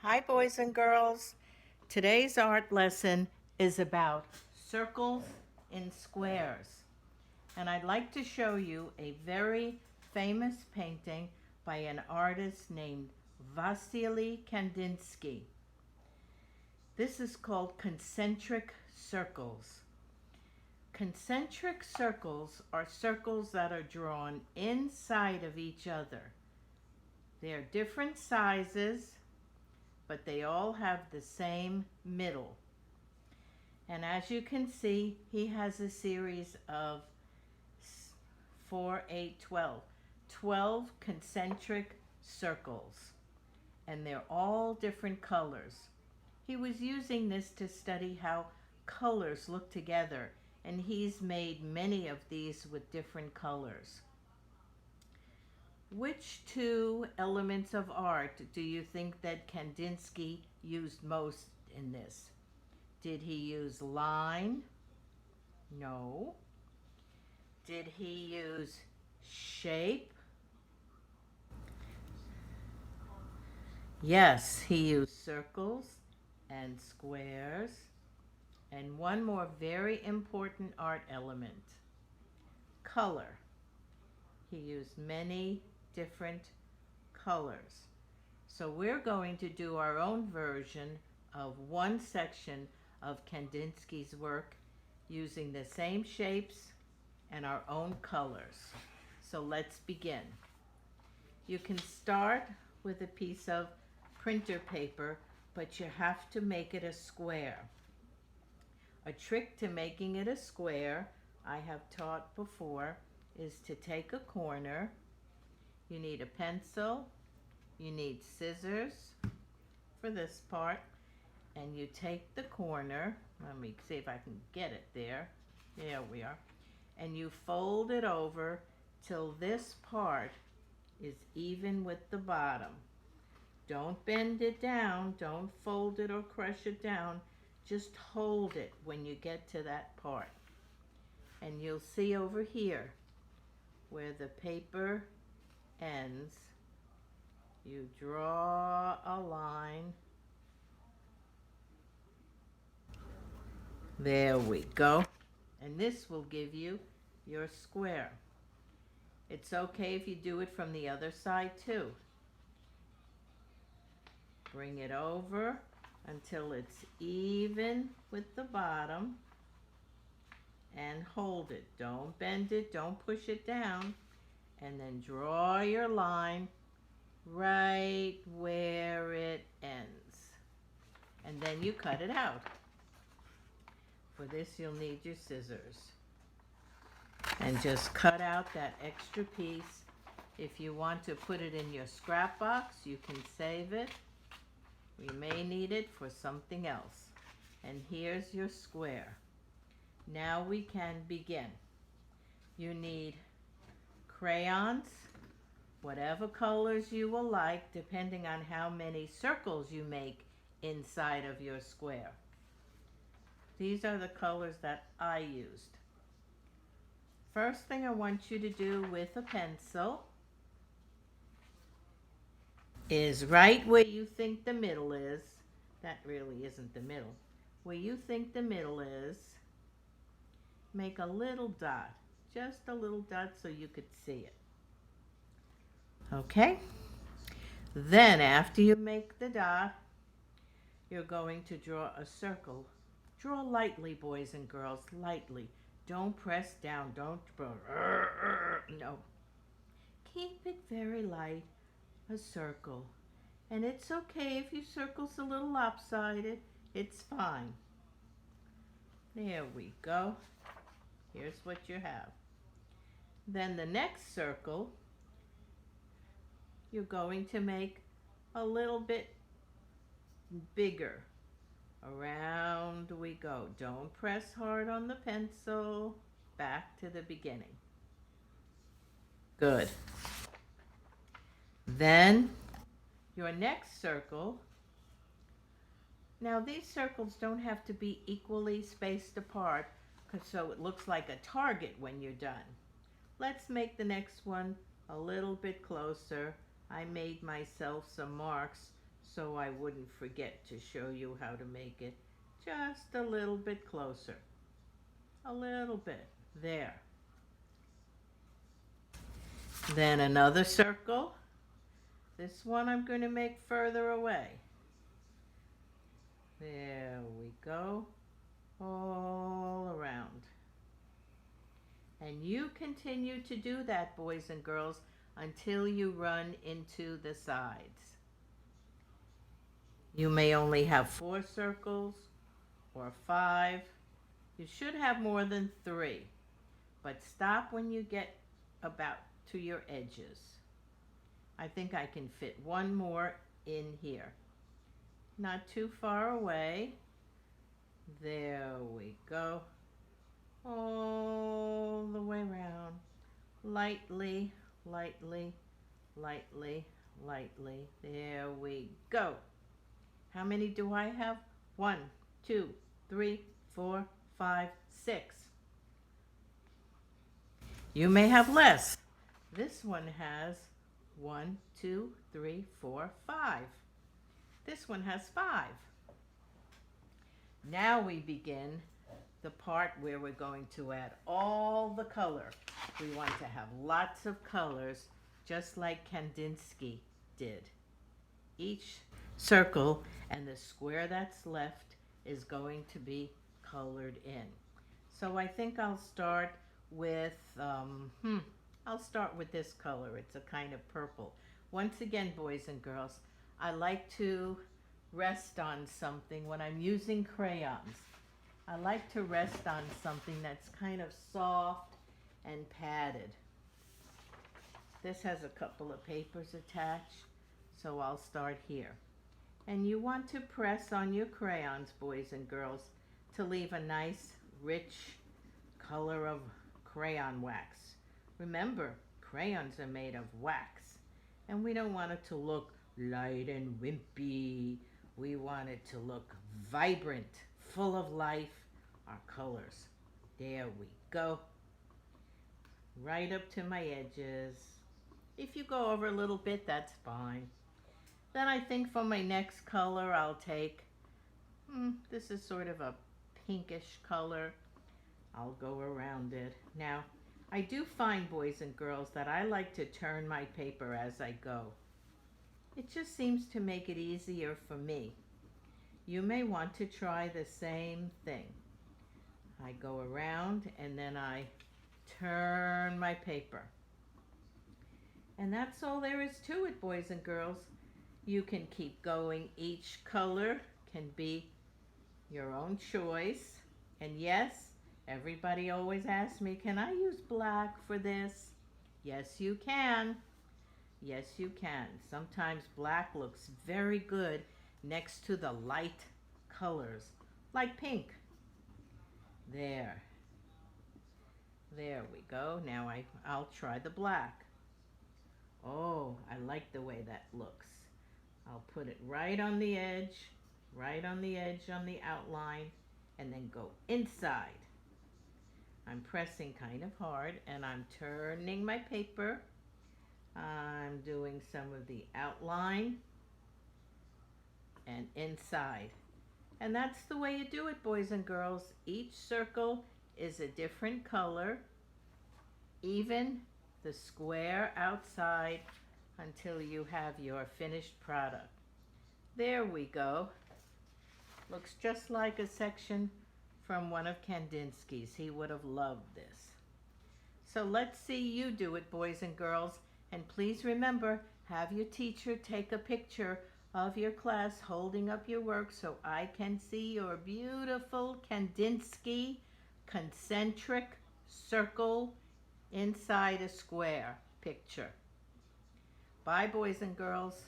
Hi, boys and girls. Today's art lesson is about circles in squares. And I'd like to show you a very famous painting by an artist named Wassily Kandinsky. This is called concentric circles. Concentric circles are circles that are drawn inside of each other. They're different sizes, but they all have the same middle. And as you can see, he has a series of 4, 8, 12. 12 concentric circles. And they're all different colors. He was using this to study how colors look together, and he's made many of these with different colors. Which two elements of art do you think that Kandinsky used most in this? Did he use line? No. Did he use shape? Yes, he used circles and squares. And one more very important art element, color. He used many different colors. So we're going to do our own version of one section of Kandinsky's work using the same shapes and our own colors. So let's begin. You can start with a piece of printer paper, but you have to make it a square. A trick to making it a square, I have taught before, is to take a corner. You need a pencil, you need scissors for this part, and you take the corner. Let me see if I can get it there. There we are. And you fold it over till this part is even with the bottom. Don't bend it down, don't fold it or crush it down. Just hold it when you get to that part. And you'll see over here where the paper ends, you draw a line. There we go. And this will give you your square. It's okay if you do it from the other side too. Bring it over until it's even with the bottom and hold it. Don't bend it, don't push it down. And then draw your line right where it ends. And then you cut it out. For this you'll need your scissors. And just cut out that extra piece. If you want to put it in your scrap box, you can save it. You may need it for something else. And here's your square. Now we can begin. You need crayons, whatever colors you will like, depending on how many circles you make inside of your square. These are the colors that I used. First thing I want you to do with a pencil is right where you think the middle is. That really isn't the middle. Where you think the middle is, make a little dot. Just a little dot so you could see it. Okay? Then after you make the dot, you're going to draw a circle. Draw lightly, boys and girls, lightly. Don't press down. Don't, no. Keep it very light, a circle. And it's okay if your circle's a little lopsided. It's fine. There we go. Here's what you have. Then the next circle, you're going to make a little bit bigger. Around we go. Don't press hard on the pencil. Back to the beginning. Good. Then your next circle. Now these circles don't have to be equally spaced apart so it looks like a target when you're done. Let's make the next one a little bit closer. I made myself some marks so I wouldn't forget to show you how to make it just a little bit closer. A little bit. There. Then another circle. This one I'm going to make further away. There we go. All around. And you continue to do that, boys and girls, until you run into the sides. You may only have 4 circles or 5. You should have more than 3, but stop when you get about to your edges. I think I can fit one more in here. Not too far away. There we go. All the way around. Lightly, lightly, lightly, lightly. There we go. How many do I have? 1, 2, 3, 4, 5, 6. You may have less. This one has 1, 2, 3, 4, 5. This one has 5. Now we begin the part where we're going to add all the color. We want to have lots of colors, just like Kandinsky did. Each circle and the square that's left is going to be colored in. So I think I'll start with, I'll start with this color. It's a kind of purple. Once again, boys and girls, I like to rest on something when I'm using crayons. I like to rest on something that's kind of soft and padded. This has a couple of papers attached, so I'll start here. And you want to press on your crayons, boys and girls, to leave a nice, rich color of crayon wax. Remember, crayons are made of wax, and we don't want it to look light and wimpy. We want it to look vibrant, full of life, our colors. There we go. Right up to my edges. If you go over a little bit, that's fine. Then I think for my next color, I'll take, this is sort of a pinkish color. I'll go around it. Now, I do find, boys and girls, that I like to turn my paper as I go. It just seems to make it easier for me. You may want to try the same thing. I go around and then I turn my paper. And that's all there is to it, boys and girls. You can keep going. Each color can be your own choice. And yes, everybody always asks me, can I use black for this? Yes, you can. Yes, you can. Sometimes black looks very good next to the light colors, like pink. There we go. Now I'll try the black. Oh, I like the way that looks. I'll put it right on the edge on the outline, and then go inside. I'm pressing kind of hard, and I'm turning my paper. I'm doing some of the outline and inside. And that's the way you do it, boys and girls. Each circle is a different color, even the square outside, until you have your finished product. There we go. Looks just like a section from one of Kandinsky's. He would have loved this. So let's see you do it, boys and girls. And please remember, have your teacher take a picture of your class holding up your work so I can see your beautiful Kandinsky concentric circle inside a square picture. Bye, boys and girls.